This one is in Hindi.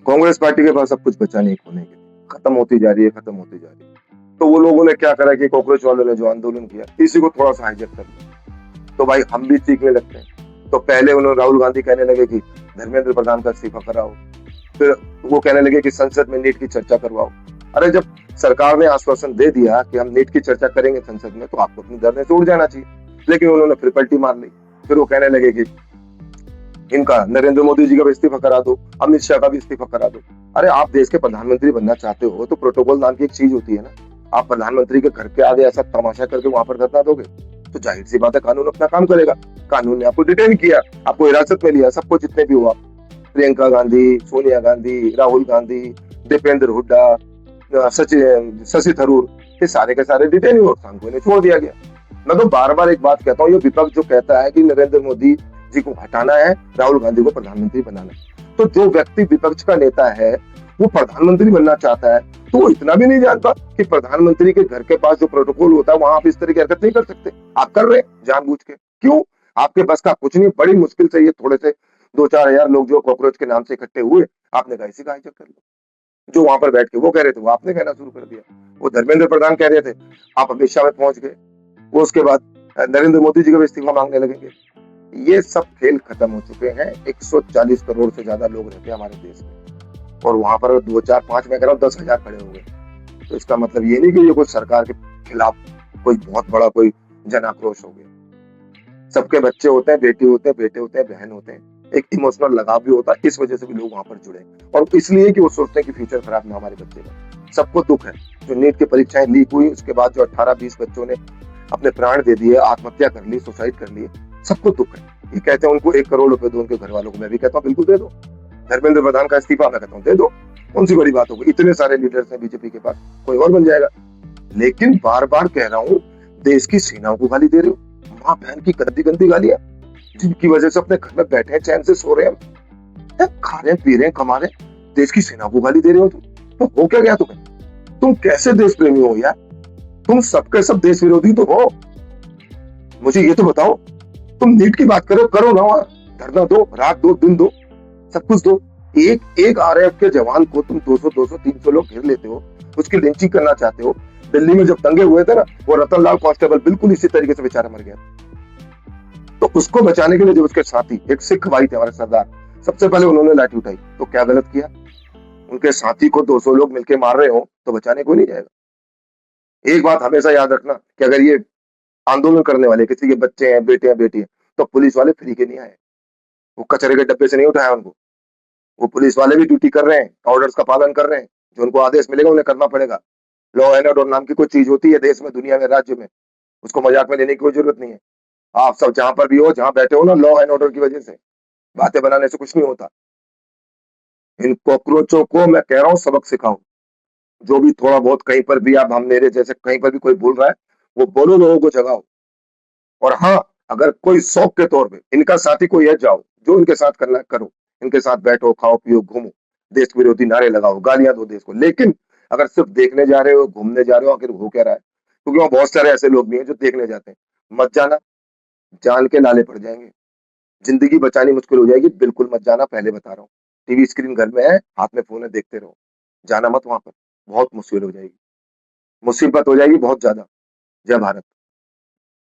कांग्रेस पार्टी के पास अब कुछ बचा नहीं खोने के लिए, खत्म होती जा रही है, खत्म होती जा रही है। तो वो लोगों ने क्या करा कि कॉकरोच वालों ने जो आंदोलन किया, इसी को थोड़ा सा हाईजेक कर लिया, तो भाई हम भी सीखने लगते हैं। तो पहले उन्होंने राहुल गांधी कहने लगे कि धर्मेंद्र प्रधान का इस्तीफा कराओ, फिर वो कहने लगे कि संसद में नीट की चर्चा करवाओ। अरे जब सरकार ने आश्वासन दे दिया कि हम नीट की चर्चा करेंगे संसद में, तो आपको अपनी धरने से उड़ जाना चाहिए, लेकिन उन्होंने फिर पलटी मार ली। फिर वो कहने लगे कि इनका नरेंद्र मोदी जी का भी इस्तीफा करा दो, अमित शाह का भी इस्तीफा करा दो। अरे आप देश के प्रधानमंत्री बनना चाहते हो तो प्रोटोकॉल नाम की एक चीज होती है ना। आप प्रधानमंत्री के घर के आगे ऐसा तमाशा करके वहां पर धरना दोगे, तो जाहिर सी बात है कानून अपना काम करेगा। कानून ने आपको डिटेन किया, आपको हिरासत में लिया, सबको जितने भी हो आप, प्रियंका गांधी, सोनिया गांधी, राहुल गांधी, दीपेंद्र हुड्डा, शशि थरूर, ये सारे के सारे डिटेन हुए, सांको ने छोड़ दिया गया। मैं तो बार बार एक बात कहता हूँ, ये विपक्ष जो कहता है कि नरेंद्र मोदी जी को हटाना है, राहुल गांधी को प्रधानमंत्री बनाना है, तो जो व्यक्ति विपक्ष का नेता है वो प्रधानमंत्री बनना चाहता है, तो वो इतना भी नहीं जानता कि प्रधानमंत्री के घर के पास जो प्रोटोकॉल होता है वहां आप इस तरह की हरकत नहीं कर सकते। आप कर रहे हैं जानबूझ के। क्यों? आपके बस का कुछ नहीं, बड़ी मुश्किल से ये थोड़े से 2-4 हजार लोग जो कॉकरोच के नाम से इकट्ठे हुए, आपने कहा इसी का हाईजैक कर लो। जो वहां पर बैठ के वो कह रहे थे वो आपने कहना शुरू कर दिया। वो धर्मेंद्र प्रधान कह रहे थे, आप अमित शाह में पहुंच गए। वो उसके बाद नरेंद्र मोदी जी का इस्तीफा मांगने लगेंगे। ये सब खेल खत्म हो चुके हैं। 140 करोड़ से ज्यादा लोग रहते हैं हमारे देश में, और वहां पर 2-4-5 मैं कह रहा हूँ 10,000 खड़े हो गए। तो इसका मतलब ये नहीं कि ये कोई सरकार के खिलाफ कोई बहुत बड़ा कोई जन आक्रोश हो गया। सबके बच्चे होते हैं, बेटी होते हैं, बेटे होते हैं, बहन होते हैं, एक इमोशनल लगाव भी होता है। इस वजह से भी लोग वहां पर जुड़े, और इसलिए कि वो सोचते हैं कि फ्यूचर खराब ना हमारे बच्चे का। सबको दुख है जो नीट की परीक्षाएं लीक हुई, उसके बाद जो 18-20 बच्चों ने अपने प्राण दे दिए, आत्महत्या कर ली, सुसाइड कर लिए, सबको दुख है। ये कहते हैं उनको 1 करोड़ रुपए दो उनके घर वालों को, मैं भी कहता हूँ बिल्कुल दे दो। धर्मेंद्र प्रधान का इस्तीफा मैं कहता हूँ दे दो, कौन सी बड़ी बात होगी, इतने सारे लीडर्स हैं बीजेपी के पास, कोई और बन जाएगा। लेकिन बार बार कह रहा हूँ, देश की सेनाओं को गाली दे रहे हो, माँ बहन की गंदी गंदी गालियां, जिनकी वजह से अपने घर में बैठे हैं, चैन से सो रहे हैं, खा रहे हैं, पी रहे हैं, कमा रहे हैं, देश की सेना को गाली दे रहे हो तुम। तो हो क्या गया तुम्हें? तुम कैसे देश प्रेमी हो यार? तुम सबके सब देश विरोधी तो हो। मुझे ये तो बताओ, तुम नीट की बात करो ना, वहां धरना दो, रात दो, दिन दो, सब कुछ दो। एक आरएएफ के जवान को तुम 200-300 लोग घेर लेते हो, उसकी लिंचिंग करना चाहते हो। दिल्ली में जब दंगे हुए थे ना, वो रतन लाल कांस्टेबल बिल्कुल इसी तरीके से बेचारा मर गया। तो उसको बचाने के लिए जब उसके साथी, एक सिख भाई थे हमारे सरदार, सबसे पहले उन्होंने लाठी उठाई, तो क्या गलत किया? उनके साथी को 200 लोग मिलकर मार रहे हो तो बचाने कोई नहीं जाएगा। एक बात हमेशा याद रखना कि अगर ये आंदोलन करने वाले किसी के बच्चे हैं, बेटे हैं, बेटी हैं, तो पुलिस वाले फ्री के नहीं आए, वो कचरे के डब्बे से नहीं उठाया उनको। वो पुलिस वाले भी ड्यूटी कर रहे हैं, ऑर्डर्स का पालन कर रहे हैं, जो उनको आदेश मिलेगा उन्हें करना पड़ेगा। लॉ एंड ऑर्डर नाम की कोई चीज होती है देश में, दुनिया में, राज्य में, उसको मजाक में लेने की कोई जरूरत नहीं है। आप सब जहां पर भी हो, जहां बैठे हो ना, लॉ एंड ऑर्डर की वजह से, बातें बनाने से कुछ नहीं होता। इन कॉकरोचों को मैं कह रहा हूँ सबक सिखाओ। जो भी थोड़ा बहुत कहीं पर भी आप, हम मेरे जैसे कहीं पर भी कोई बोल रहा है, वो बोलो, लोगों को जगाओ। और हाँ, अगर कोई शौक के तौर पे इनका साथी कोई है, जाओ, जो इनके साथ करना करो, इनके साथ बैठो, खाओ पियो, घूमो, देश विरोधी नारे लगाओ, गालियां दो देश को। लेकिन अगर सिर्फ देखने जा रहे हो, घूमने जा रहे हो, आखिर हो क्या रहा है? क्योंकि वहां बहुत सारे ऐसे लोग भी हैं जो देखने जाते हैं। मत जाना, जान के लाले पड़ जाएंगे, जिंदगी बचानी मुश्किल हो जाएगी। बिल्कुल मत जाना, पहले बता रहा हूँ। टीवी स्क्रीन घर में है, हाथ में फोन है, देखते रहो, जाना मत वहां पर, बहुत मुश्किल हो जाएगी, मुसीबत हो जाएगी बहुत ज्यादा। जय भारत।